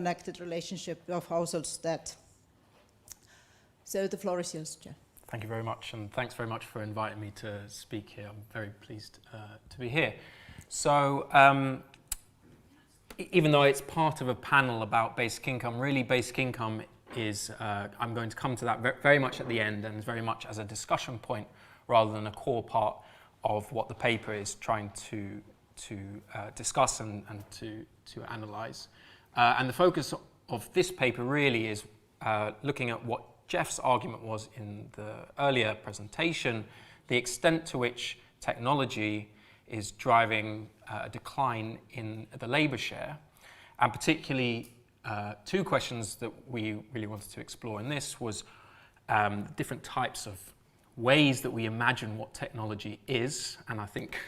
connected relationship of households debt. So the floor is yours, Joe. Thank you very much, and thanks very much for inviting me to speak here. I'm very pleased to be here. So, even though it's part of a panel about basic income, really basic income is, I'm going to come to that very much at the end, and very much as a discussion point rather than a core part of what the paper is trying to discuss and to analyse. And the focus of this paper really is looking at what Jeff's argument was in the earlier presentation, the extent to which technology is driving a decline in the labour share, and particularly two questions that we really wanted to explore in this was different types of ways that we imagine what technology is, and I think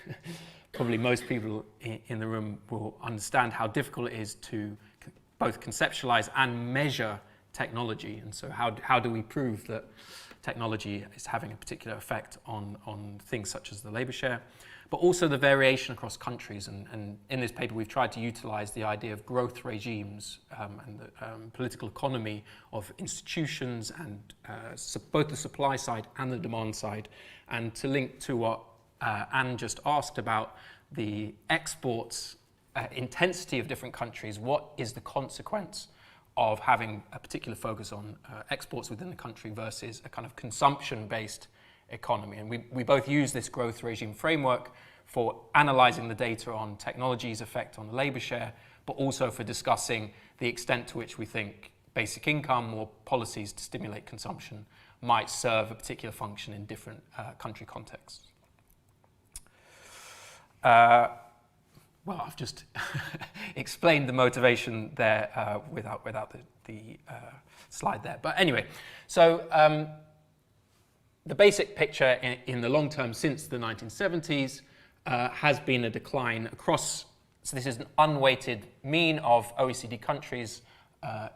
probably most people in the room will understand how difficult it is to both conceptualize and measure technology, and so how do we prove that technology is having a particular effect on things such as the labour share, but also the variation across countries, and in this paper we've tried to utilise the idea of growth regimes and the political economy of institutions and both the supply side and the demand side, and to link to what Anne just asked about the exports intensity of different countries. What is the consequence of having a particular focus on exports within the country versus a kind of consumption-based economy? And we both use this growth regime framework for analysing the data on technology's effect on the labour share, but also for discussing the extent to which we think basic income or policies to stimulate consumption might serve a particular function in different country contexts. Well, I've just explained the motivation there without the slide there. But anyway, so the basic picture in the long term since the 1970s has been a decline across, so this is an unweighted mean of OECD countries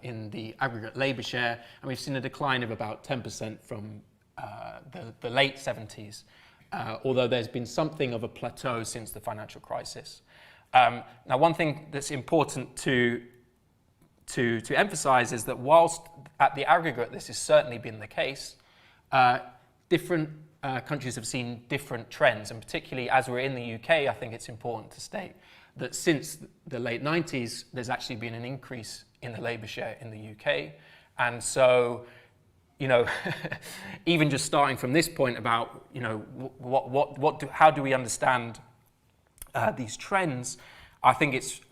in the aggregate labour share, and we've seen a decline of about 10% from the late 70s, although there's been something of a plateau since the financial crisis. Now, one thing that's important to emphasise is that whilst at the aggregate this has certainly been the case, different countries have seen different trends, and particularly as we're in the UK, I think it's important to state that since the late 90s, there's actually been an increase in the labour share in the UK, and so, you know, even just starting from this point about, you know, how do we understand these trends, I think it's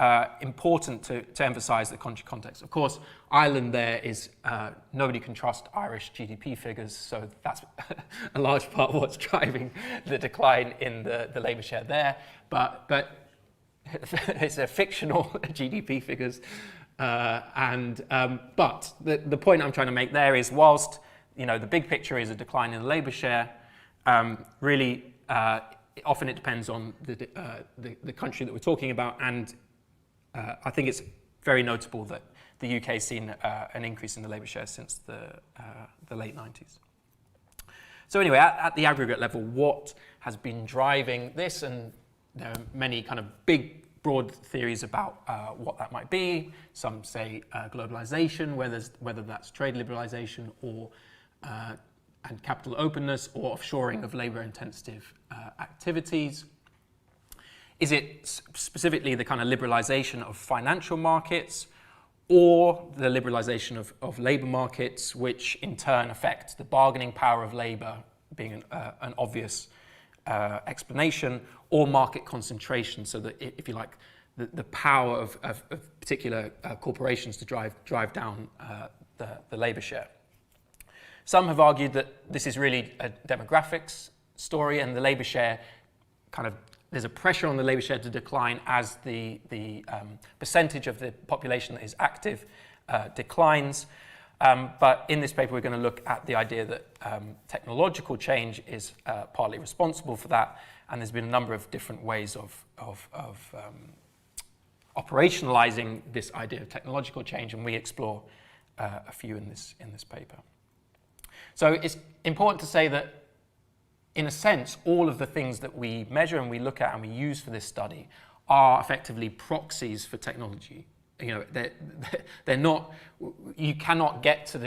important to emphasise the country context. Of course, Ireland there is, nobody can trust Irish GDP figures, so that's a large part of what's driving the decline in the labour share there, but it's a fictional GDP figures, but the point I'm trying to make there is whilst, you know, the big picture is a decline in the labour share, really often it depends on the country that we're talking about, and I think it's very notable that the UK has seen an increase in the labour share since the late 90s. So anyway, at the aggregate level, what has been driving this, and there are many kind of big, broad theories about what that might be. Some say globalization, whether that's trade liberalization or and capital openness, or offshoring of labour-intensive activities. Is it specifically the kind of liberalisation of financial markets, or the liberalisation of labour markets, which in turn affect the bargaining power of labour, being an obvious explanation, or market concentration, so that, if you like, the power of particular corporations to drive down the labour share. Some have argued that this is really a demographics story, and the labour share there's a pressure on the labour share to decline as the percentage of the population that is active declines. But in this paper, we're going to look at the idea that technological change is partly responsible for that, and there's been a number of different ways of operationalizing this idea of technological change, and we explore a few in this paper. So it's important to say that, in a sense, all of the things that we measure and we look at and we use for this study are effectively proxies for technology. they're not. You cannot get to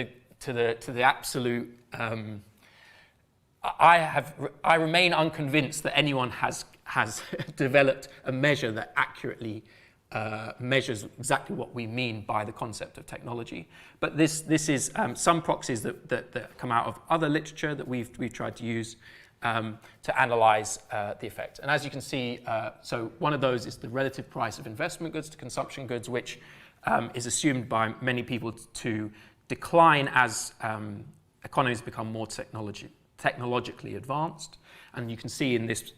the absolute. I remain unconvinced that anyone has developed a measure that accurately measures exactly what we mean by the concept of technology. But this is some proxies that come out of other literature that we've tried to use to analyze the effect. And as you can see, so one of those is the relative price of investment goods to consumption goods, which is assumed by many people to decline as economies become more technologically advanced. And you can see in this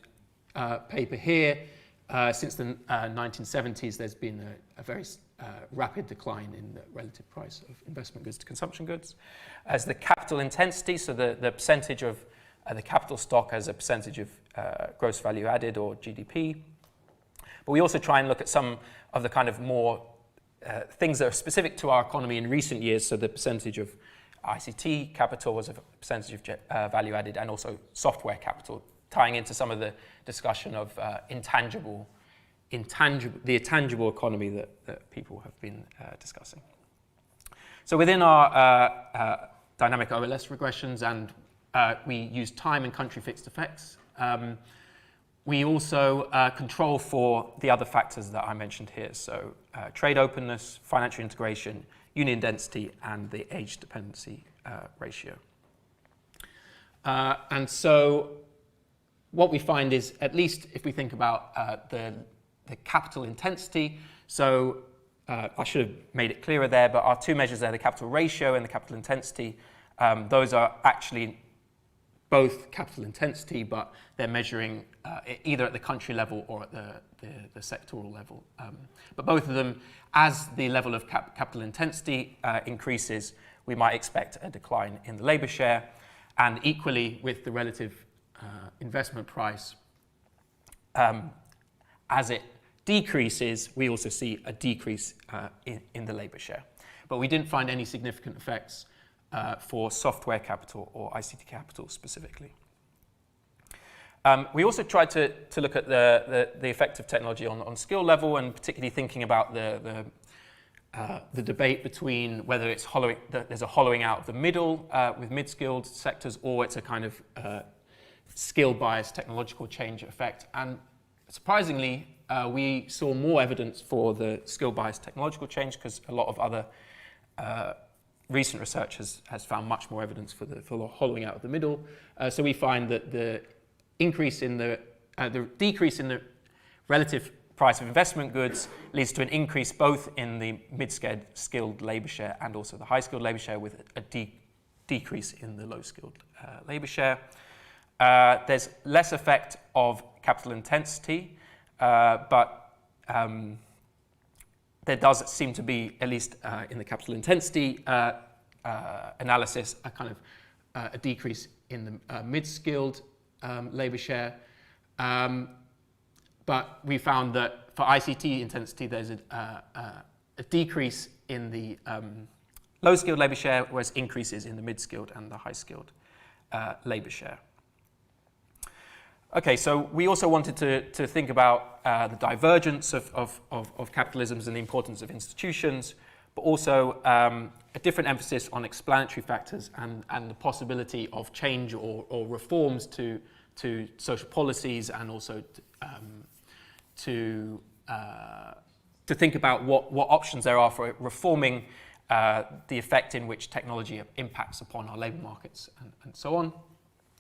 paper here, since the 1970s, there's been a very rapid decline in the relative price of investment goods to consumption goods. As the capital intensity, so the percentage of the capital stock as a percentage of gross value added or GDP. But we also try and look at some of the kind of more things that are specific to our economy in recent years, so the percentage of ICT capital as a percentage of value added, and also software capital, tying into some of the discussion of the intangible economy that people have been discussing. So within our dynamic OLS regressions, and we use time and country fixed effects, we also control for the other factors that I mentioned here, so trade openness, financial integration, union density, and the age dependency ratio. And so what we find is, at least if we think about the capital intensity, so I should have made it clearer there, but our two measures there, the capital ratio and the capital intensity, those are actually both capital intensity, but they're measuring either at the country level or at the sectoral level. But both of them, as the level of capital intensity increases, we might expect a decline in the labour share, and equally with the relative investment price, as it decreases, we also see a decrease in the labour share. But we didn't find any significant effects for software capital or ICT capital specifically. We also tried to look at the effect of technology on skill level, and particularly thinking about the debate between whether it's there's a hollowing out of the middle with mid-skilled sectors, or it's a kind of skill-biased technological change effect. And surprisingly, we saw more evidence for the skill-biased technological change, because a lot of other recent research has found much more evidence for the hollowing out of the middle. So we find that the decrease in the relative price of investment goods leads to an increase both in the mid-skilled labour share and also the high-skilled labour share, with a decrease in the low-skilled labour share. There's less effect of capital intensity, but there does seem to be, at least in the capital intensity analysis, a kind of a decrease in the mid-skilled labour share. But we found that for ICT intensity, there's a decrease in the low-skilled labour share, whereas increases in the mid-skilled and the high-skilled labour share. Okay, so we also wanted to think about the divergence of capitalisms and the importance of institutions, but also a different emphasis on explanatory factors and the possibility of change or reforms to social policies, and also to think about what options there are for reforming the effect in which technology impacts upon our labour markets and so on.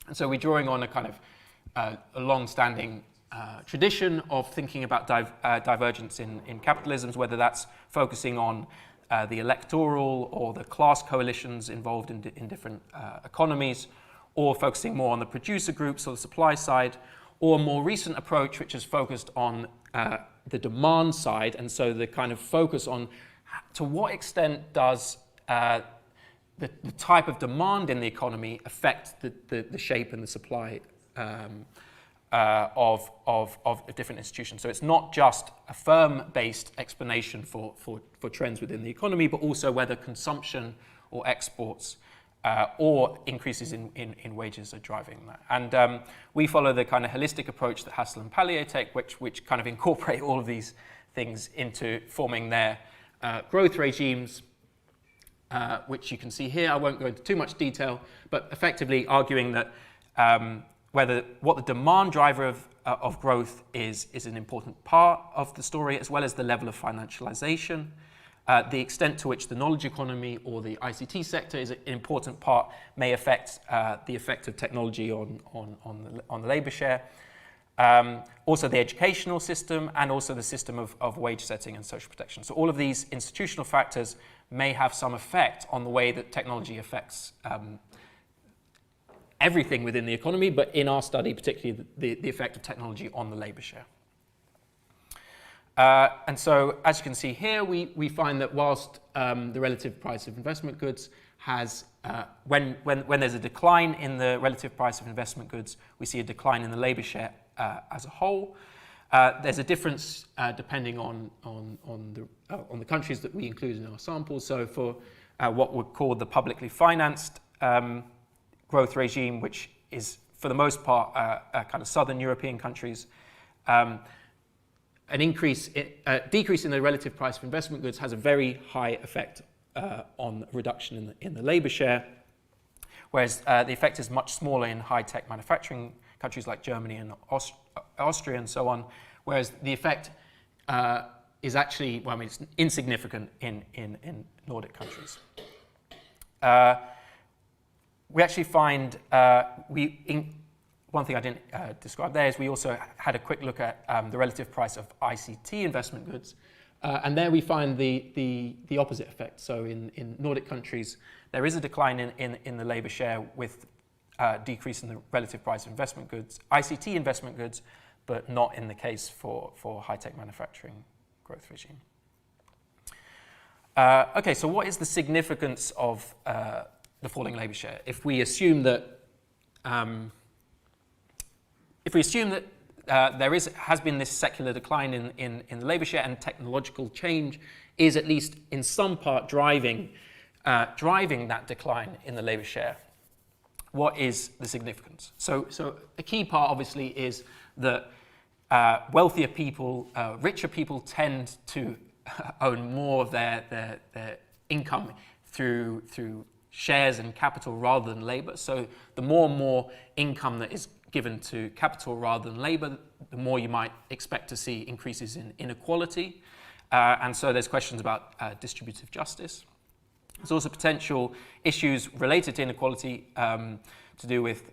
And so we're drawing on a kind of a long-standing tradition of thinking about divergence in capitalisms, whether that's focusing on the electoral or the class coalitions involved in different economies, or focusing more on the producer groups or the supply side, or a more recent approach which is focused on the demand side, and so the kind of focus on to what extent does the type of demand in the economy affect the shape and the supply of different institutions. So it's not just a firm-based explanation for trends within the economy, but also whether consumption or exports or increases in wages are driving that. And we follow the kind of holistic approach that Hassel and Pallier take, which kind of incorporate all of these things into forming their growth regimes, which you can see here. I won't go into too much detail, but effectively arguing that what the demand driver of growth is an important part of the story, as well as the level of financialization. The extent to which the knowledge economy or the ICT sector is an important part may affect the effect of technology on the labour share. Also the educational system, and also the system of wage setting and social protection. So all of these institutional factors may have some effect on the way that technology affects everything within the economy, but in our study, particularly the effect of technology on the labour share. And so, as you can see here, we find that whilst the relative price of investment goods has, when there's a decline in the relative price of investment goods, we see a decline in the labour share as a whole. There's a difference depending on the countries that we include in our sample. So for what we're called the publicly financed growth regime, which is for the most part kind of southern European countries, a decrease in the relative price of investment goods has a very high effect on reduction in the labour share, whereas the effect is much smaller in high-tech manufacturing countries like Germany and Austria and so on, whereas the effect is actually, well, I mean, it's insignificant in Nordic countries. We actually find, one thing I didn't describe there is we also had a quick look at the relative price of ICT investment goods, and there we find the opposite effect. So in Nordic countries, there is a decline in the labour share with decrease in the relative price of investment goods, ICT investment goods, but not in the case for high-tech manufacturing growth regime. Okay, so what is the significance of the falling labour share? If we assume that there has been this secular decline in the labour share, and technological change is at least in some part driving that decline in the labour share, what is the significance? So a key part obviously is that wealthier people, richer people tend to own more of their income through shares and capital rather than labour. So the more and more income that is given to capital rather than labour, the more you might expect to see increases in inequality. And so there's questions about distributive justice. There's also potential issues related to inequality to do with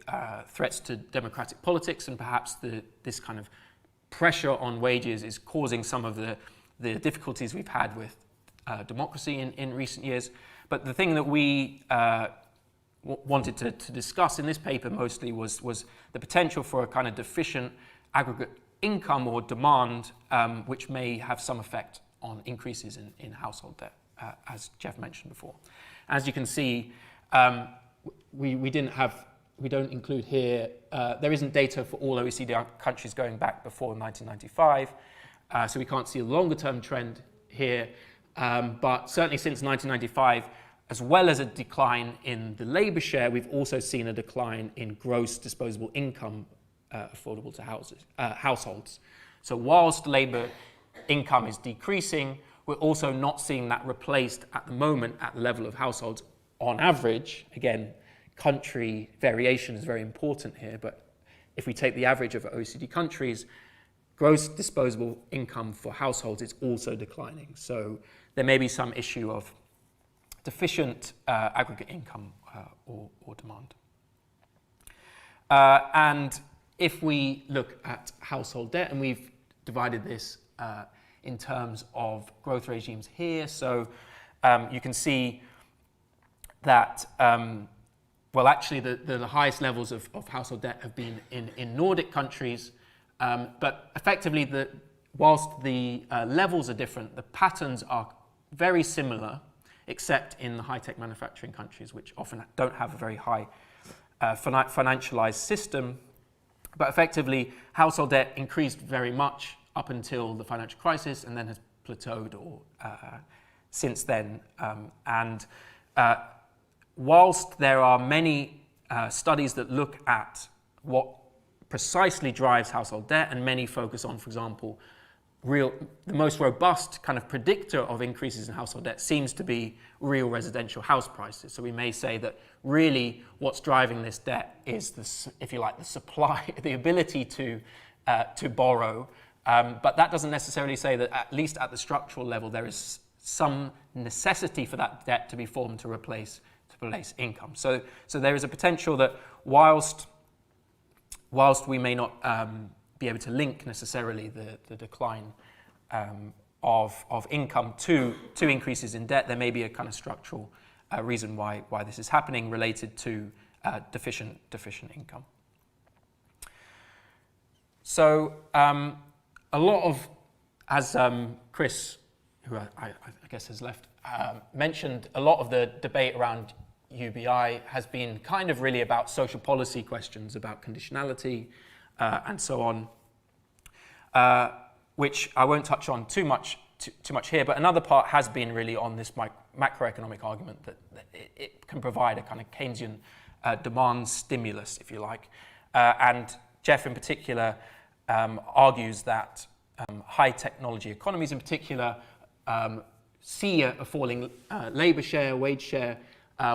threats to democratic politics, and perhaps this kind of pressure on wages is causing some of the difficulties we've had with democracy in recent years. But the thing that we wanted to discuss in this paper mostly was the potential for a kind of deficient aggregate income or demand, which may have some effect on increases in household debt, as Jeff mentioned before. As you can see, we don't include here, there isn't data for all OECD countries going back before 1995, so we can't see a longer term trend here, but certainly since 1995, as well as a decline in the labour share, we've also seen a decline in gross disposable income affordable to households. So whilst labour income is decreasing, we're also not seeing that replaced at the moment at the level of households on average. Again, country variation is very important here, but if we take the average of OECD countries, gross disposable income for households is also declining. So there may be some issue of deficient aggregate income or demand. And if we look at household debt, and we've divided this in terms of growth regimes here, so you can see that, well, actually the highest levels of household debt have been in Nordic countries, but effectively, whilst the levels are different, the patterns are very similar, except in the high-tech manufacturing countries, which often don't have a very high financialized system. But effectively, household debt increased very much up until the financial crisis, and then has plateaued or since then. And whilst there are many studies that look at what precisely drives household debt, and many focus on, for example, the most robust kind of predictor of increases in household debt seems to be real residential house prices. So we may say that really what's driving this debt is this, if you like, the supply, the ability to borrow. But that doesn't necessarily say that, at least at the structural level, there is some necessity for that debt to be formed to replace income. So there is a potential that whilst we may not be able to link necessarily the decline of income to increases in debt, there may be a kind of structural reason why this is happening related to deficient income. So a lot of, as Chris, who I guess has left, mentioned, a lot of the debate around UBI has been kind of really about social policy questions, about conditionality and so on, which I won't touch on too much here, but another part has been really on this macroeconomic argument that it can provide a kind of Keynesian demand stimulus, if you like. And Jeff in particular argues that high technology economies in particular see a falling labour share, wage share,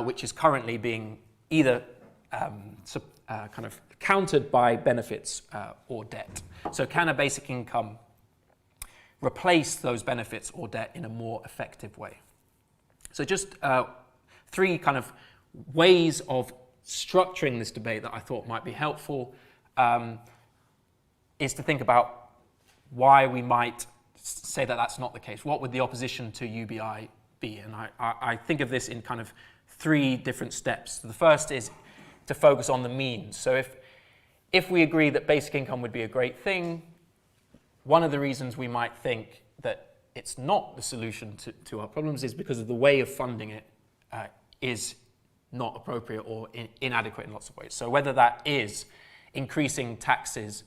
which is currently being either kind of countered by benefits or debt. So can a basic income replace those benefits or debt in a more effective way? So just three kind of ways of structuring this debate that I thought might be helpful is to think about why we might say that that's not the case. What would the opposition to UBI be? And I think of this in kind of three different steps. The first is to focus on the means. So if we agree that basic income would be a great thing, one of the reasons we might think that it's not the solution to our problems is because of the way of funding it is not appropriate or inadequate in lots of ways. So whether that is increasing taxes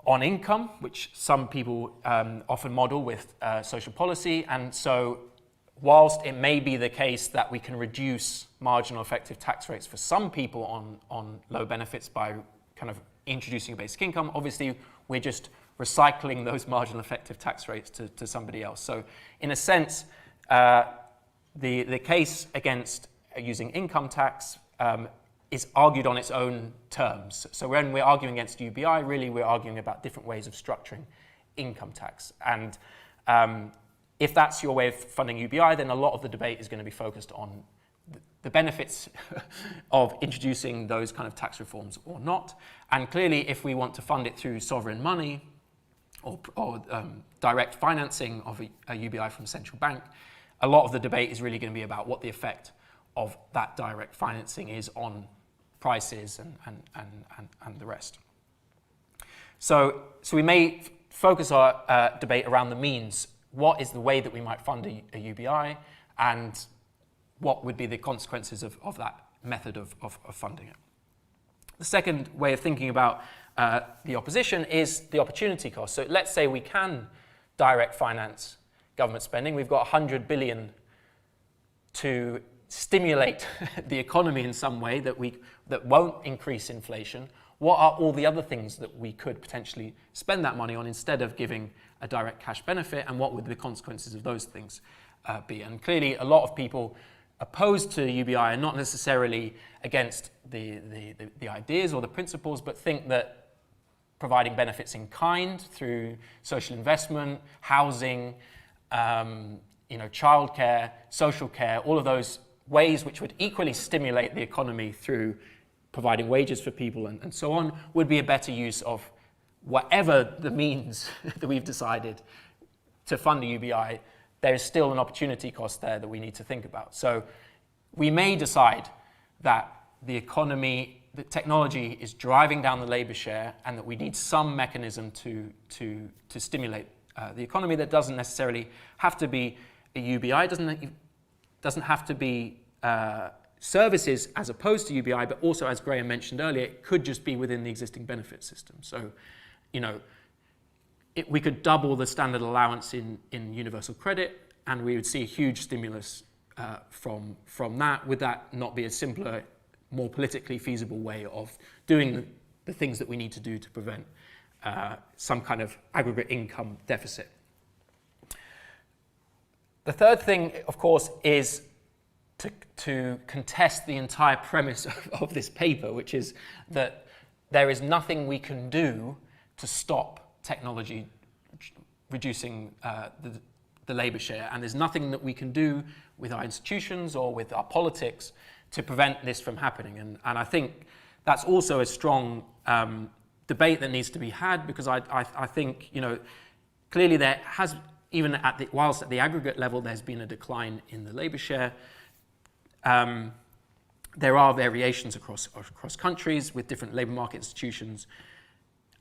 on income, which some people often model with social policy, and so whilst it may be the case that we can reduce marginal effective tax rates for some people on low benefits by kind of introducing a basic income, obviously we're just recycling those marginal effective tax rates to somebody else. So in a sense, the case against using income tax is argued on its own terms. So when we're arguing against UBI, really we're arguing about different ways of structuring income tax. And if that's your way of funding UBI, then a lot of the debate is going to be focused on the benefits of introducing those kind of tax reforms or not. And clearly, if we want to fund it through sovereign money or direct financing of a UBI from a central bank, a lot of the debate is really going to be about what the effect of that direct financing is on prices and the rest. So we may focus our debate around the means. What is the way that we might fund a UBI, and what would be the consequences of that method of funding it? The second way of thinking about the opposition is the opportunity cost. So let's say we can direct finance government spending. We've got 100 billion to stimulate the economy in some way that won't increase inflation. What are all the other things that we could potentially spend that money on instead of giving a direct cash benefit, and what would the consequences of those things be? And clearly a lot of people opposed to UBI are not necessarily against the ideas or the principles, but think that providing benefits in kind through social investment, housing, childcare, social care, all of those ways which would equally stimulate the economy through providing wages for people and so on, would be a better use of whatever the means that we've decided to fund the UBI. There is still an opportunity cost there that we need to think about. So we may decide that the economy, the technology is driving down the labour share, and that we need some mechanism to stimulate the economy that doesn't necessarily have to be a UBI, doesn't have to be services as opposed to UBI, but also, as Graham mentioned earlier, it could just be within the existing benefit system. So, we could double the standard allowance in universal credit, and we would see a huge stimulus from that. Would that not be a simpler, more politically feasible way of doing the things that we need to do to prevent some kind of aggregate income deficit. The third thing, of course, is to contest the entire premise of this paper, which is that there is nothing we can do to stop technology reducing the labour share, and there's nothing that we can do with our institutions or with our politics to prevent this from happening. And I think that's also a strong debate that needs to be had, because I think, you know, clearly there has, even whilst at the aggregate level there's been a decline in the labour share, there are variations across countries with different labour market institutions.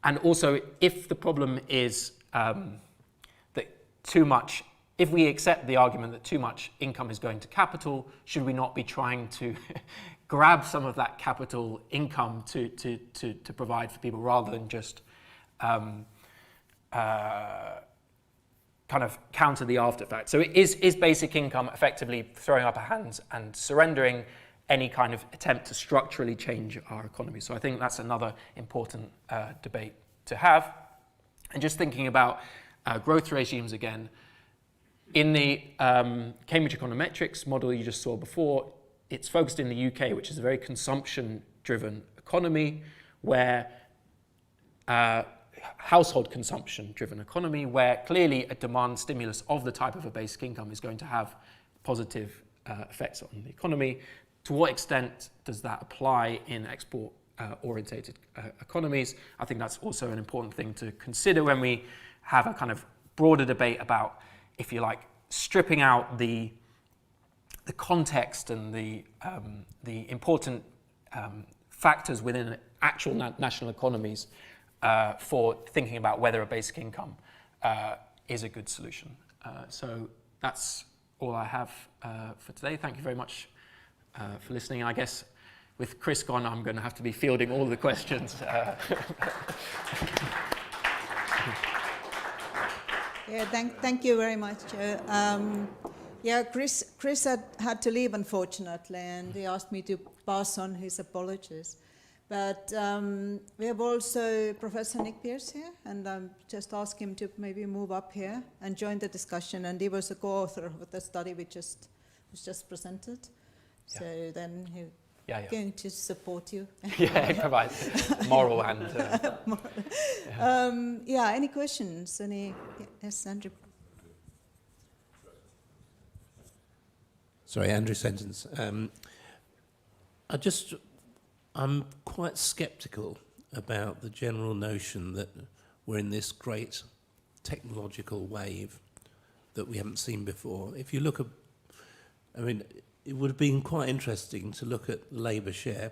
And also, if the problem is that too much, if we accept the argument that too much income is going to capital, should we not be trying to grab some of that capital income to provide for people, rather than just kind of counter the after fact? So is basic income effectively throwing up our hands and surrendering any kind of attempt to structurally change our economy? So I think that's another important debate to have. And just thinking about growth regimes again, in the Cambridge econometrics model you just saw before, it's focused in the UK, which is a very consumption-driven economy, where household consumption-driven economy, where clearly a demand stimulus of the type of a basic income is going to have positive effects on the economy. To what extent does that apply in export-orientated economies? I think that's also an important thing to consider when we have a kind of broader debate about, if you like, stripping out the context and the important factors within actual national economies for thinking about whether a basic income is a good solution. So that's all I have for today. Thank you very much for listening. I guess with Chris gone, I'm going to have to be fielding all the questions. Yeah, thank you very much, Joe. Yeah, Chris had to leave, unfortunately, and he asked me to pass on his apologies. But we have also Professor Nick Pierce here, and just ask him to maybe move up here and join the discussion. And he was a co-author of the study which was just presented. Yeah. So then he's going to support you. Yeah, he provides moral and... any questions? Yes, Andrew. Sorry, Andrew Sentence. I'm quite sceptical about the general notion that we're in this great technological wave that we haven't seen before. If you look at, I mean, it would have been quite interesting to look at labour share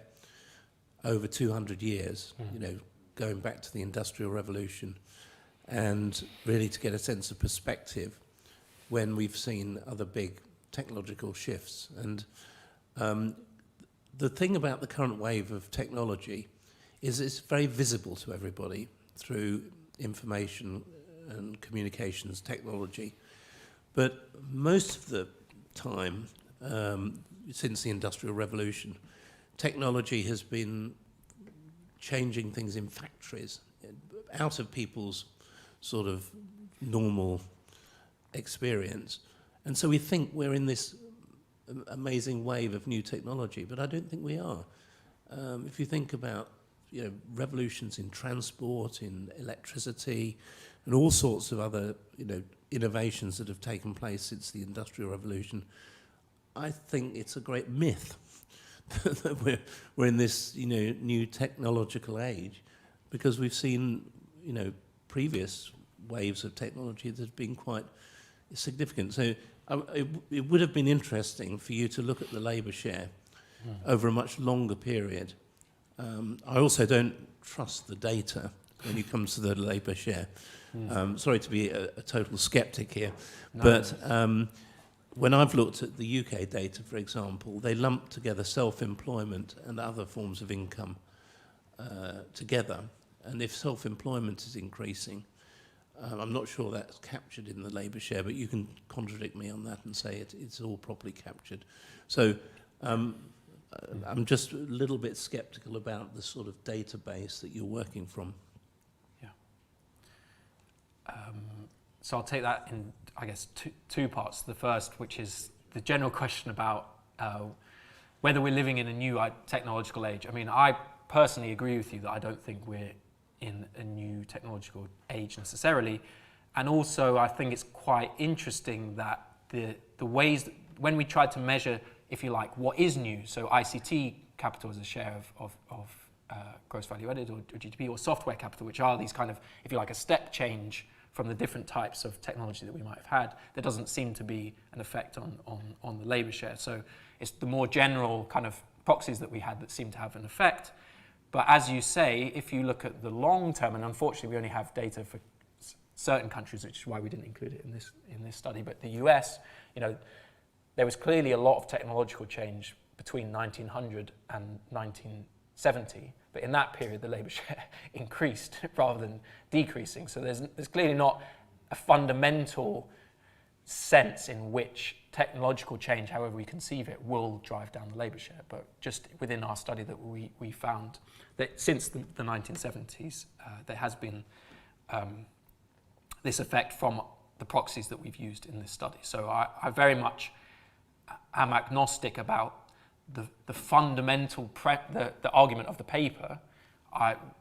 over 200 years, you know, going back to the Industrial Revolution, and really to get a sense of perspective when we've seen other big technological shifts. And the thing about the current wave of technology is it's very visible to everybody through information and communications technology. But most of the time, since the Industrial Revolution, technology has been changing things in factories, out of people's sort of normal experience. And so we think we're in this amazing wave of new technology, but I don't think we are. If you think about, you know, revolutions in transport, in electricity, and all sorts of other, you know, innovations that have taken place since the Industrial Revolution, I think it's a great myth that we're in this, you know, new technological age, because we've seen, you know, previous waves of technology that have been quite significant. So it would have been interesting for you to look at the labour share over a much longer period. I also don't trust the data when it comes to the labour share. Sorry to be a total sceptic here, no. But when I've looked at the UK data, for example, they lump together self-employment and other forms of income together. And if self-employment is increasing, I'm not sure that's captured in the labour share, but you can contradict me on that and say it's all properly captured. So I'm just a little bit sceptical about the sort of database that you're working from. Yeah. So I'll take that in, I guess, two parts. The first, which is the general question about whether we're living in a new technological age. I mean, I personally agree with you that I don't think we're in a new technological age necessarily. And also, I think it's quite interesting that the ways that when we tried to measure, if you like, what is new, so ICT capital as a share of gross value added or GDP, or software capital, which are these kind of, if you like, a step change from the different types of technology that we might have had, there doesn't seem to be an effect on the labour share. So it's the more general kind of proxies that we had that seem to have an effect. But as you say, if you look at the long term, and unfortunately we only have data for certain countries, which is why we didn't include it in this study, but the US, you know, there was clearly a lot of technological change between 1900 and 1970, but in that period the labour share increased rather than decreasing. So there's clearly not a fundamental sense in which technological change, however we conceive it, will drive down the labour share. But just within our study that we found that since the 1970s there has been this effect from the proxies that we've used in this study. So I very much am agnostic about the fundamental the argument of the paper.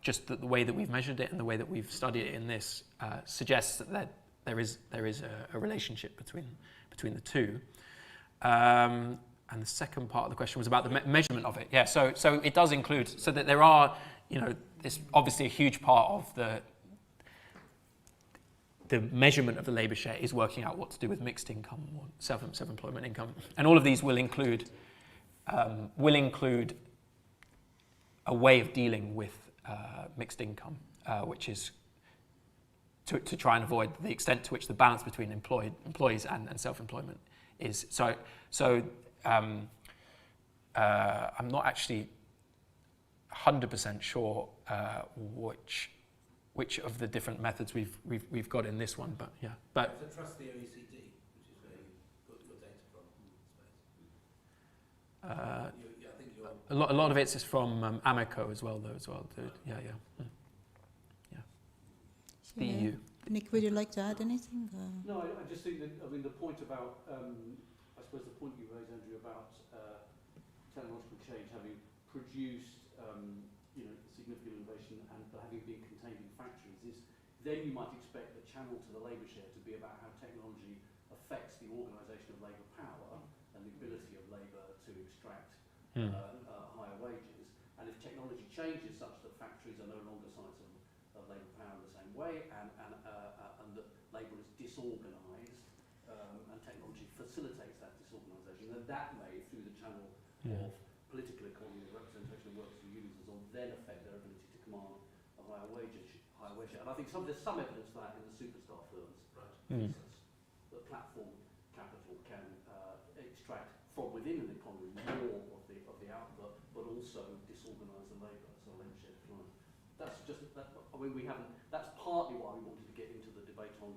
Just the way that we've measured it and the way that we've studied it in this suggests that there is a relationship between the two. And the second part of the question was about the measurement of it. Yeah, so it does include, so that there are, you know, it's obviously a huge part of the measurement of the labour share is working out what to do with mixed income or self-employment income. And all of these will include a way of dealing with mixed income, which is to try and avoid the extent to which the balance between employees and self-employment is. So I'm not actually 100% sure which of the different methods we've got in this one, but yeah. But so trust the OECD, which is where you got your data from. I think you're a lot of it is from Amico as well, though. Yeah. It's the EU. Nick, would you like to add anything? No, I just think that, I mean, the point about, I suppose the point you raised, Andrew, about technological change having produced, you know, significant innovation and having been contained in factories is, then you might expect the channel to the labour share to be about how technology affects the organisation of labour power and the ability of labour to extract higher wages. And if technology changes such that factories are no longer sites of labour power in the same way, and that labour is disorganised, and technology facilitates that disorganisation, then that may, through the channel of political economy, the representation of workers and unions, will then affect their ability to command a higher wage. And I think there's some evidence for that in the superstar firms. Right. That platform capital can extract from within an economy more of the output, but also disorganise the labour, so labour share decline. That's just that. I mean, we haven't. That's partly why we wanted to get into the debate on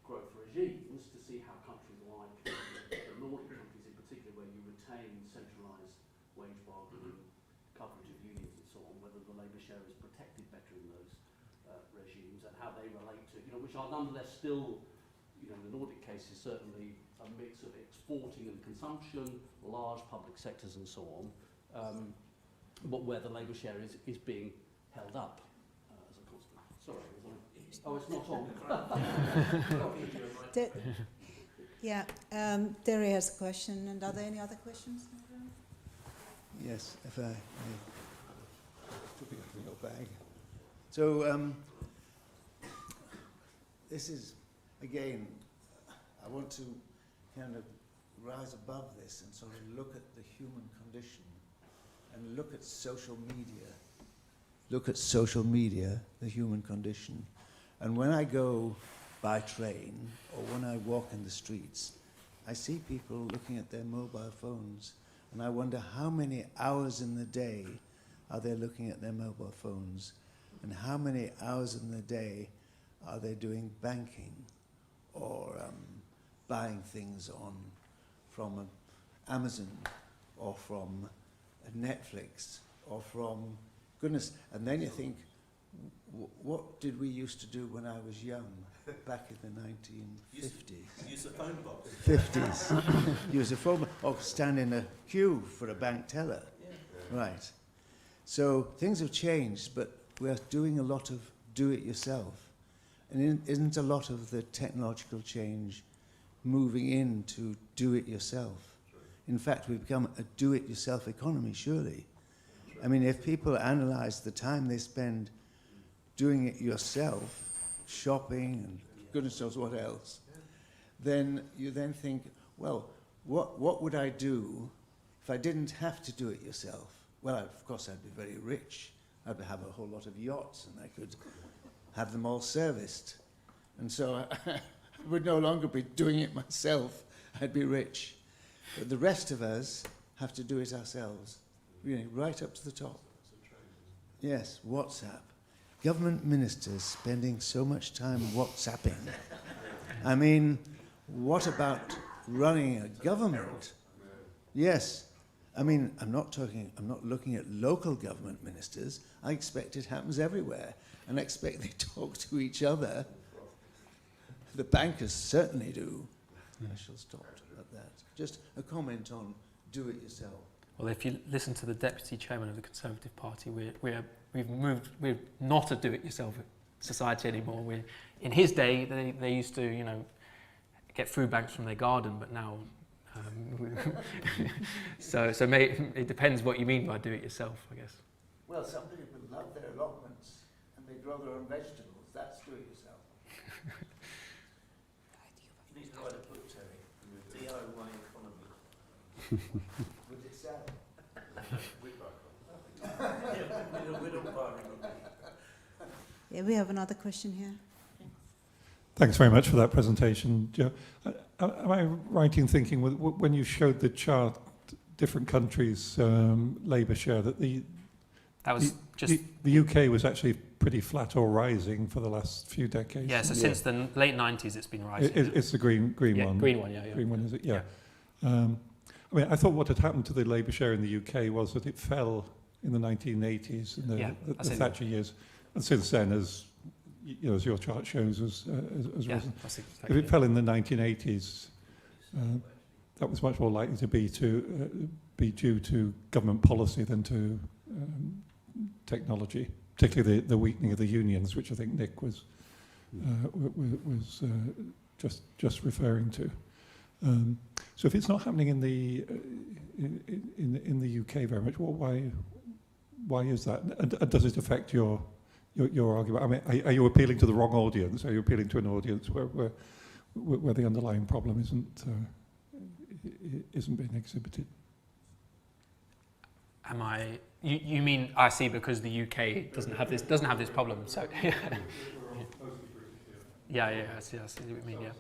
growth regimes, to see how countries like the Nordic countries, in particular, where you retain centralised wage bargaining, coverage of unions, and so on, whether the labour share is protected better in those regimes, and how they relate to, you know, which are nonetheless still, you know, the Nordic case is certainly a mix of exporting and consumption, large public sectors and so on, but where the labour share is being held up as a consequence. Sorry, it's not on. Yeah, Terry has a question, and are there any other questions? Yes, if I took it from your bag. So this is, again, I want to kind of rise above this and sort of look at the human condition and look at social media. Look at social media, the human condition. And when I go by train or when I walk in the streets, I see people looking at their mobile phones, and I wonder how many hours in the day are they looking at their mobile phones, and how many hours in the day are they doing banking or buying things from Amazon or from Netflix or from goodness. And then you think, what did we used to do when I was young? back in the 1950s. Use a phone box. 50s. Use a phone box or stand in a queue for a bank teller. Yeah. Right. So things have changed, but we're doing a lot of do-it-yourself. And isn't a lot of the technological change moving into do-it-yourself? In fact, we've become a do-it-yourself economy, surely. I mean, if people analyze the time they spend doing it yourself, shopping and goodness knows what else, then you then think, well, what would I do if I didn't have to do it yourself? Well, of course, I'd be very rich. I'd have a whole lot of yachts, and I could have them all serviced. And so I would no longer be doing it myself. I'd be rich. But the rest of us have to do it ourselves, really, right up to the top. Yes, WhatsApp. Government ministers spending so much time WhatsApping. I mean, what about running a government? Yes. I mean, I'm not looking at local government ministers. I expect it happens everywhere. And I expect they talk to each other. The bankers certainly do. I shall stop at that. Just a comment on do it yourself. Well, if you listen to the deputy chairman of the Conservative Party, we're not a do-it-yourself society anymore. In his day, they used to, get food banks from their garden, but now, it depends what you mean by do-it-yourself, I guess. Well, some people love their allotments and they grow their own vegetables. That's do it yourself. You need to write a book, Terry. DIY economy. Would it sell? Yeah, we have another question here. Thanks very much for that presentation, Joe. Am I right in thinking when you showed the chart, different countries' labour share, that the UK was actually pretty flat or rising for the last few decades? Yeah, so since the late 90s it's been rising. It's the green one. Green one, yeah. Green one, is it? Yeah. I mean, I thought what had happened to the labour share in the UK was that it fell in the 1980s, in the Thatcher years, and since then, as your chart shows, has risen. Exactly if it fell in the 1980s, that was much more likely to be due to government policy than to technology, particularly the weakening of the unions, which I think Nick was just referring to. So if it's not happening in the UK very much, well, why is that? And does it affect your argument? I mean, are you appealing to the wrong audience? Are you appealing to an audience where the underlying problem isn't being exhibited? Am I? You mean I see because the UK doesn't have this problem? So yeah. I see what you mean. Yeah.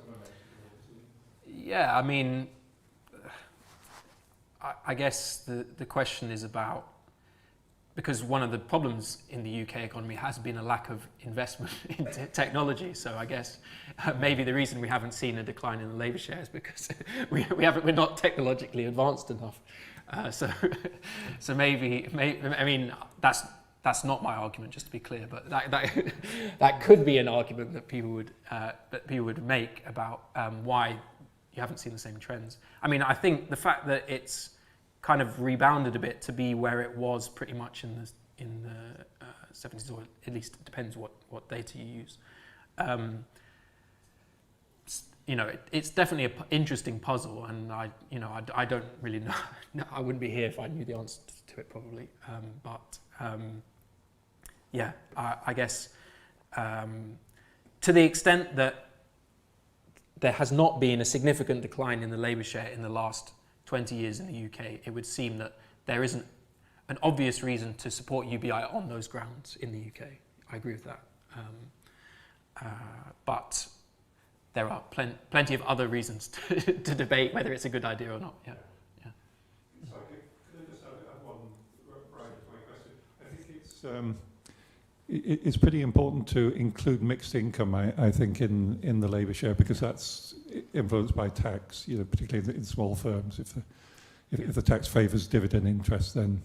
Yeah, I mean, I guess the question is about, because one of the problems in the UK economy has been a lack of investment in technology. So I guess maybe the reason we haven't seen a decline in the labour share is because we're not technologically advanced enough. So maybe I mean that's not my argument, just to be clear, but that could be an argument that people would make about why you haven't seen the same trends. I mean, I think the fact that it's kind of rebounded a bit to be where it was pretty much in the 70s, or at least it depends what data you use. It's definitely an interesting puzzle, and I don't really know. I wouldn't be here if I knew the answer to it, probably. I guess to the extent that there has not been a significant decline in the labour share in the last 20 years in the UK, it would seem that there isn't an obvious reason to support UBI on those grounds in the UK. I agree with that. But there are plenty of other reasons to debate whether it's a good idea or not. Yeah. Sorry, can I just add one right to my question? I think it's pretty important to include mixed income, I think, in the labour share, because that's influenced by tax, particularly in small firms. If the tax favours dividend interest, then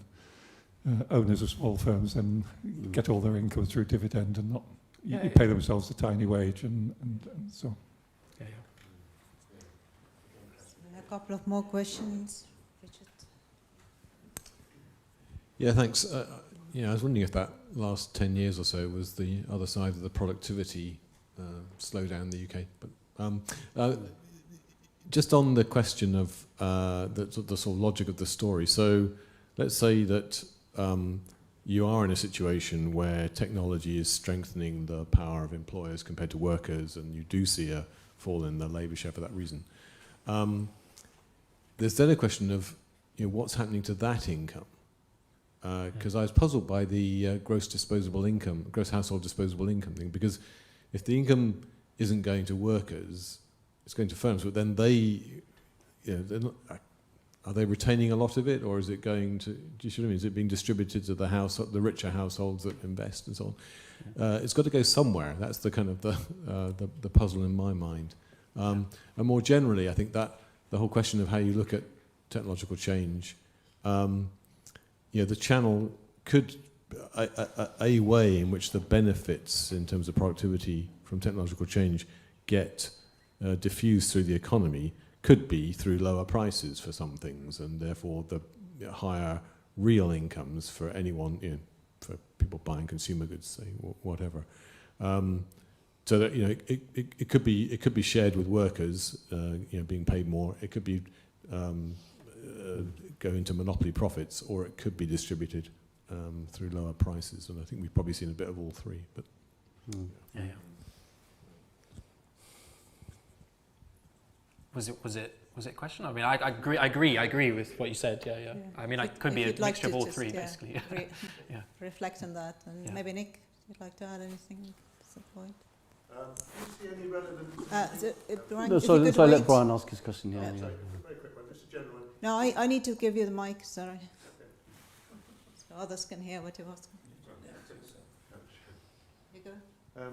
owners of small firms then get all their income through dividend and you pay themselves a tiny wage, and so. Yeah, A couple of more questions, Richard. Yeah, thanks. I was wondering if that last 10 years or so was the other side of the productivity slowdown in the UK. But just on the question of the sort of logic of the story. So let's say that you are in a situation where technology is strengthening the power of employers compared to workers, and you do see a fall in the labour share for that reason. There's then a question of what's happening to that income. Because I was puzzled by the gross household disposable income thing, because if the income isn't going to workers, it's going to firms, but then they're not, are they retaining a lot of it, or is it going to, do you see what I mean? Is it being distributed to the richer households that invest and so on? It's got to go somewhere. That's the kind of the puzzle in my mind. And more generally, I think that the whole question of how you look at technological change, the channel could, a way in which the benefits in terms of productivity from technological change get diffused through the economy could be through lower prices for some things, and therefore the higher real incomes for anyone, for people buying consumer goods, say, whatever. So that it could be shared with workers, being paid more. It could be go into monopoly profits, or it could be distributed through lower prices. And I think we've probably seen a bit of all three. But yeah. Was it a question? I mean, I agree with what you said. Yeah. I mean, it could be a mixture of all three, basically. Reflect on that, and maybe Nick, you'd like to add anything at some point? Do you see any relevant... So let Brian ask his question. Yeah. Sorry, very quick one, just a general one. No, I need to give you the mic, sorry. So others can hear what you're asking. You go.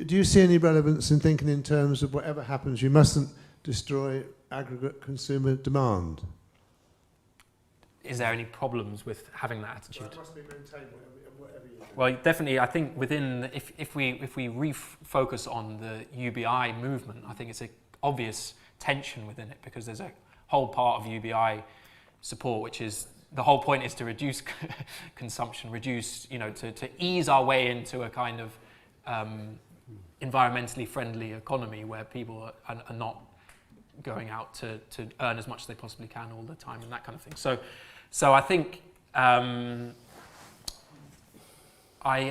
Do you see any relevance in thinking in terms of whatever happens, you mustn't destroy aggregate consumer demand? Is there any problems with having that attitude? Well, it must be maintained, whatever you do. Well, definitely, I think if we refocus on the UBI movement, I think it's an obvious tension within it, because there's a whole part of UBI support, which is the whole point is to reduce consumption, to ease our way into a kind of environmentally friendly economy where people are not going out to earn as much as they possibly can all the time and that kind of thing. So I think I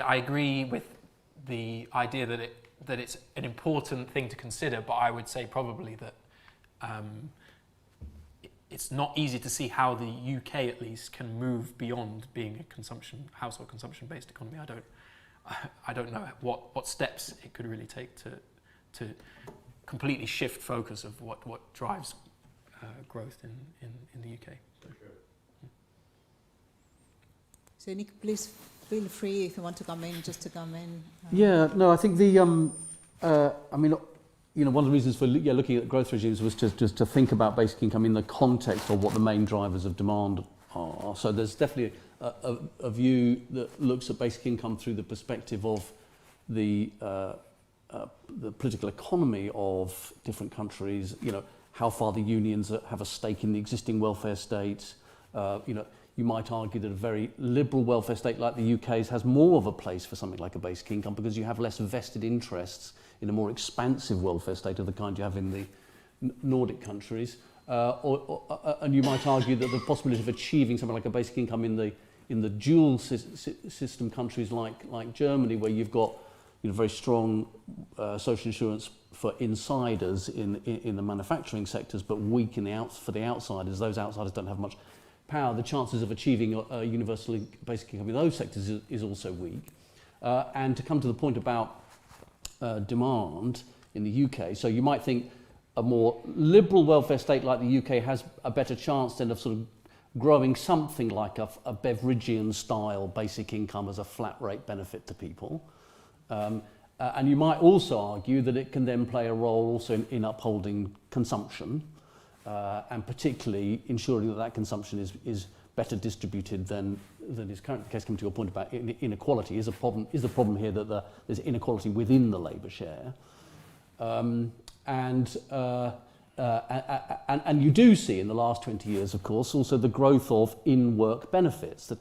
agree with the idea that it's an important thing to consider, but I would say probably that it's not easy to see how the UK at least can move beyond being a household consumption-based economy. I don't know what steps it could really take to completely shift focus of what drives growth in the UK. So Nick, please feel free if you want to come in, just to come in. I think one of the reasons for looking at growth regimes was just to think about basic income in the context of what the main drivers of demand are. So there's definitely a view that looks at basic income through the perspective of the political economy of different countries. How far the unions have a stake in the existing welfare states. You might argue that a very liberal welfare state like the UK's has more of a place for something like a basic income, because you have less vested interests in a more expansive welfare state of the kind you have in the Nordic countries. And you might argue that the possibility of achieving something like a basic income in the dual system countries like Germany, where you've got very strong social insurance for insiders in the manufacturing sectors, but weak for the outsiders. Those outsiders don't have much power. The chances of achieving a universal basic income in those sectors is also weak. And to come to the point about demand in the UK, so you might think a more liberal welfare state like the UK has a better chance then of sort of growing something like a Beveridgean style basic income as a flat rate benefit to people. And you might also argue that it can then play a role also in upholding consumption. and particularly ensuring that that consumption is better distributed than is currently the case. Coming to your point about inequality, is the problem here that there's inequality within the labour share, and you do see in the last 20 years, of course, also the growth of in-work benefits.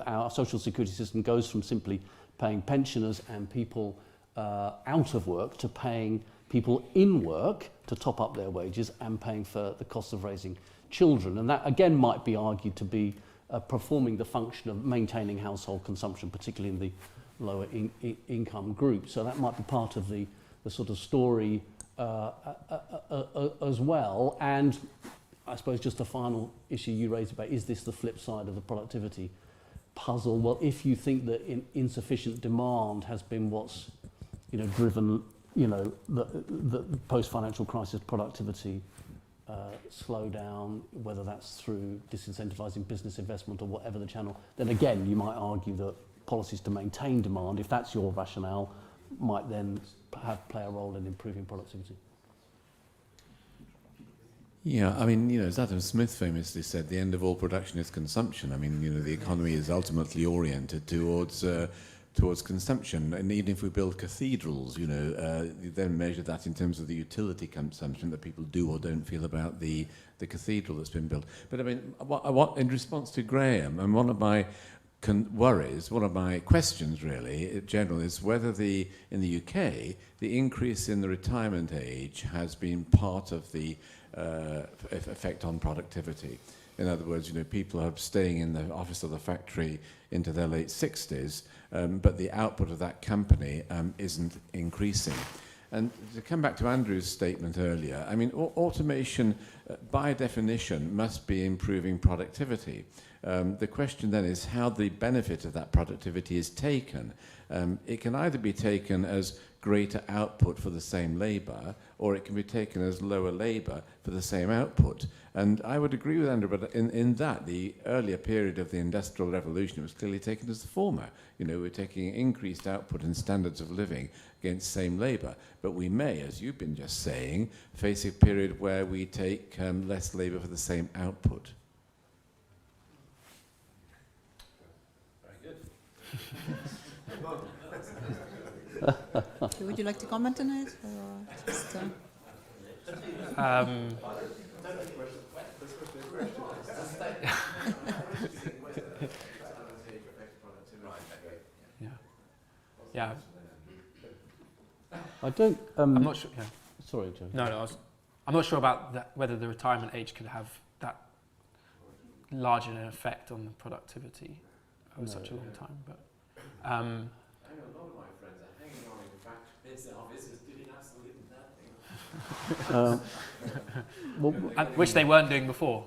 Our social security system goes from simply paying pensioners and people out of work to paying people in work to top up their wages and paying for the cost of raising children. And that, again, might be argued to be performing the function of maintaining household consumption, particularly in the lower income group. So that might be part of the sort of story as well. And I suppose just a final issue you raised about, is this the flip side of the productivity puzzle? Well, if you think that insufficient demand has been what's driven the post-financial crisis productivity slowdown, whether that's through disincentivizing business investment or whatever the channel, then again you might argue that policies to maintain demand, if that's your rationale, might then play a role in improving productivity. Yeah, I mean, as Adam Smith famously said, the end of all production is consumption. I mean, the economy is ultimately oriented towards consumption, and even if we build cathedrals, you then measure that in terms of the utility consumption that people do or don't feel about the cathedral that's been built. But I mean, what in response to Graham, and one of my worries, one of my questions really, in general, is whether in the UK, the increase in the retirement age has been part of the effect on productivity. In other words, people are staying in the office of the factory into their late 60s, but the output of that company isn't increasing. And to come back to Andrew's statement earlier, I mean, automation, by definition, must be improving productivity. The question then is how the benefit of that productivity is taken. It can either be taken as greater output for the same labour, or it can be taken as lower labour for the same output. And I would agree with Andrew, but in that, the earlier period of the Industrial Revolution was clearly taken as the former. We're taking increased output and standards of living against same labour. But we may, as you've been just saying, face a period where we take less labour for the same output. Very good. Would you like to comment on it? Or just, Yeah. I don't. I'm not sure. Yeah. Sorry, Joe. No. I'm not sure about that, whether the retirement age could have that large an effect on the productivity over such a long time. But I know a lot of my friends are hanging on in factories and offices doing absolutely nothing. which they weren't doing before.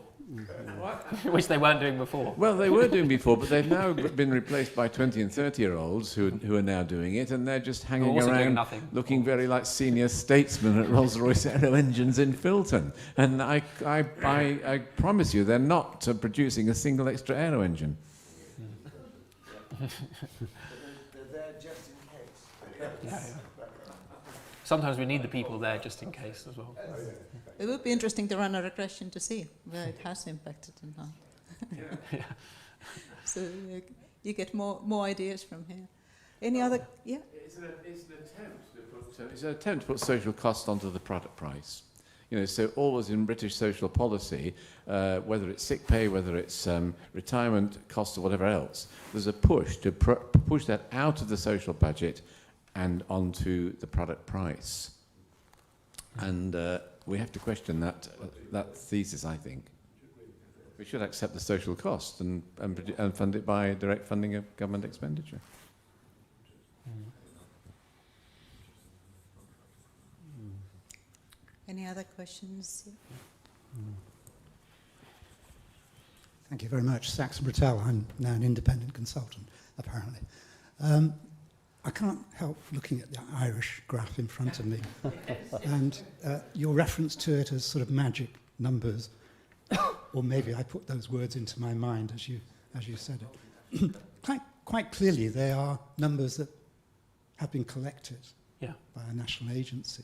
Which they weren't doing before. Well, they were doing before, but they've now been replaced by 20 and 30-year-olds who are now doing it, and they're just hanging around looking very like senior statesmen at Rolls-Royce Aero Engines in Filton. And I promise you, they're not producing a single extra aero engine. They're there just in case. Yeah. Sometimes we need the people there just in case as well. it would be interesting to run a regression to see where it has impacted and not. Yeah. So you get more ideas from here. Any other? Yeah. It's an attempt to put social cost onto the product price. So always in British social policy, whether it's sick pay, whether it's retirement costs or whatever else, there's a push to push that out of the social budget and onto the product price. And we have to question that thesis, I think. We should accept the social cost and fund it by direct funding of government expenditure. Any other questions? Thank you very much. Saxon Brattel. I'm now an independent consultant, apparently. I can't help looking at the Irish graph in front of me. And your reference to it as sort of magic numbers, or maybe I put those words into my mind as you said it. Quite clearly, they are numbers that have been collected by a national agency.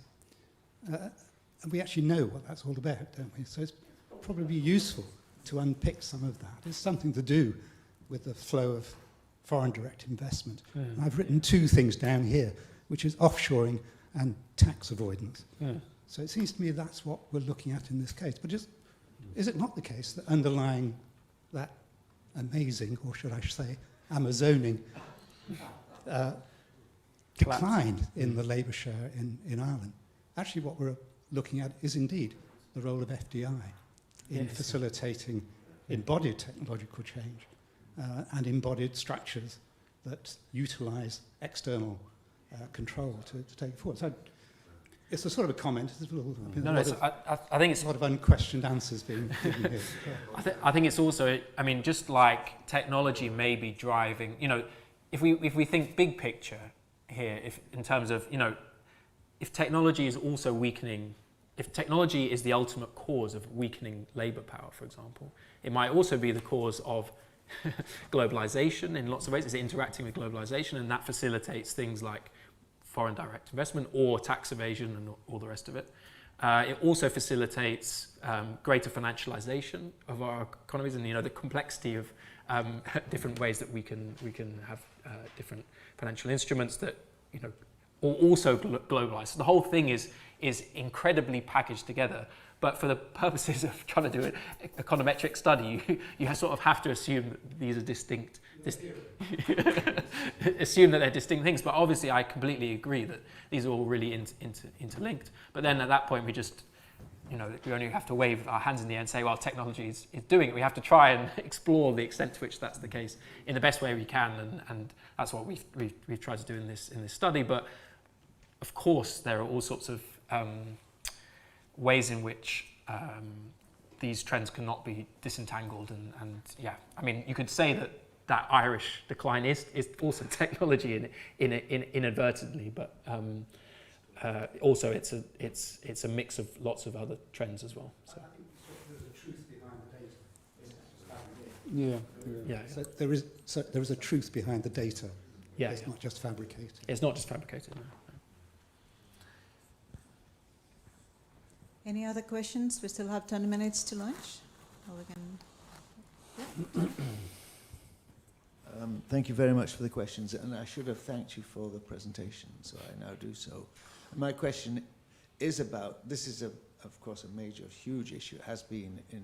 And we actually know what that's all about, don't we? So it's thought probably be useful to unpick some of that. It's something to do with the flow of foreign direct investment. And I've written two things down here, which is offshoring and tax avoidance. So it seems to me that's what we're looking at in this case. But is it not the case that underlying that amazing, or should I say, Amazoning decline in the labour share in Ireland, actually what we're looking at is indeed the role of FDI in facilitating embodied technological change and embodied structures that utilise external control to take it forward. So it's a sort of a comment. There's I think it's a lot of unquestioned answers being given here. I think it's also, I mean, just like technology may be driving, you know, if we think big picture here, if in terms of, you know, if technology is also weakening, if technology is the ultimate cause of weakening labour power, for example, it might also be the cause of globalisation in lots of ways. It's interacting with globalisation, and that facilitates things like foreign direct investment or tax evasion and all the rest of it. It also facilitates greater financialisation of our economies, and, you know, the complexity of different ways that we can have different financial instruments that, you know, also globalised. So the whole thing is incredibly packaged together. But for the purposes of trying to do an econometric study, you sort of have to assume that these are distinct. Assume that they're distinct things. But obviously, I completely agree that these are all really interlinked. But then at that point, we just, you know, we only have to wave our hands in the air and say, well, technology is doing it. We have to try and explore the extent to which that's the case in the best way we can, and that's what we've tried to do in this study. But of course, there are all sorts of ways in which these trends cannot be disentangled, and yeah, I mean, you could say that Irish decline is also technology inadvertently, but also it's a mix of lots of other trends as well. So. There's a truth behind the data. Yeah. So there is a truth behind the data. Yeah. It's not just fabricated. It's not just fabricated. No. Any other questions? We still have 10 minutes to lunch. Or we can... Thank you very much for the questions, and I should have thanked you for the presentation, so I now do so. My question is about, this is of course a major, huge issue, it has been in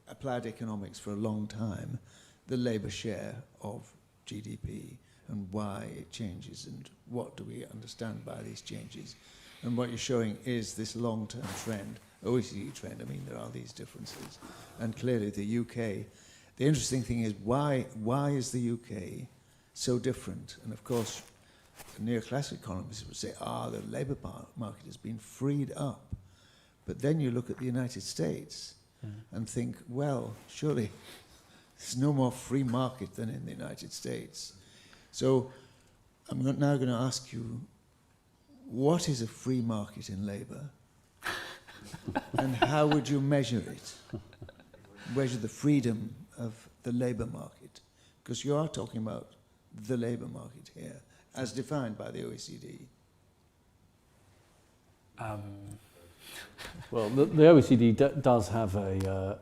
applied economics for a long time, the labour share of GDP and why it changes and what do we understand by these changes. And what you're showing is this long-term trend, OECD trend. I mean, there are these differences. And clearly the UK, the interesting thing is why is the UK so different? And of course, neoclassical economists would say, the labour market has been freed up. But then you look at the United States and think, well, surely there's no more free market than in the United States. So I'm now going to ask you, what is a free market in labour? And how would you measure it? Measure the freedom of the labour market? Because you are talking about the labour market here, as defined by the OECD. Well, the OECD does have a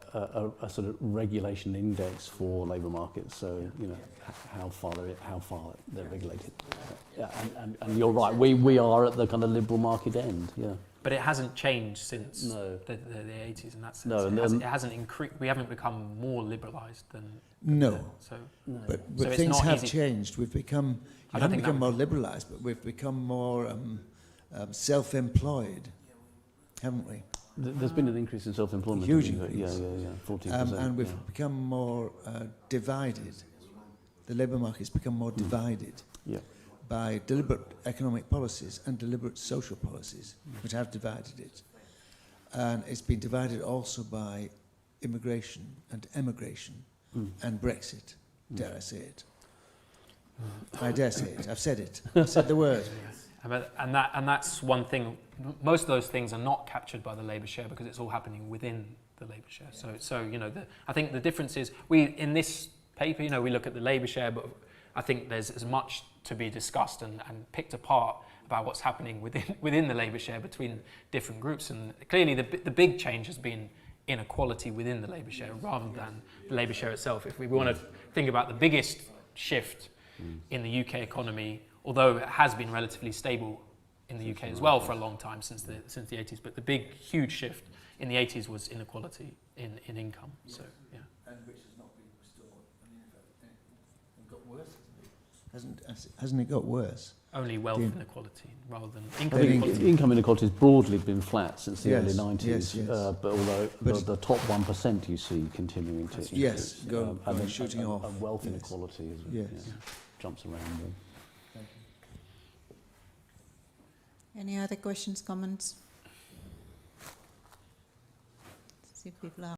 sort of regulation index for labour markets. So, you know, how far they're regulated. Yeah, and you're right. We are at the kind of liberal market end. Yeah. But it hasn't changed since the 80s in that sense. No, it hasn't increased. We haven't become more liberalised than. No. But so things have changed. We've become. I don't think become more liberalised, but we've become more self-employed, haven't we? There's been an increase in self-employment. Huge increase. Yeah, 14%. And we've become more divided. The labour market's become more divided by deliberate economic policies and deliberate social policies, which have divided it. And it's been divided also by immigration and emigration and Brexit, dare I say it. I dare say it. I've said it. I've said the word. And that's one thing. Most of those things are not captured by the labour share because it's all happening within the labour share. So you know, I think the difference is in this paper, you know, we look at the labour share, but I think there's as much to be discussed and picked apart about what's happening within the labour share between different groups. And clearly, the big change has been inequality within the labour share rather than the labour share itself. If we want to think about the biggest shift in the UK economy, although it has been relatively stable in the UK as well for a long time since the 80s, but the big, huge shift in the 80s was inequality in income. So, yeah. And which has not been restored. I mean, it got worse, hasn't it got worse? Only wealth inequality rather than income I think inequality. income inequality has broadly been flat since the early 90s, yes. but although the top 1% you see continuing to increase. Yes, going and then- shooting off. And wealth Yes. inequality is, Yes. jumps around. Thank you. Any other questions, comments? See if people are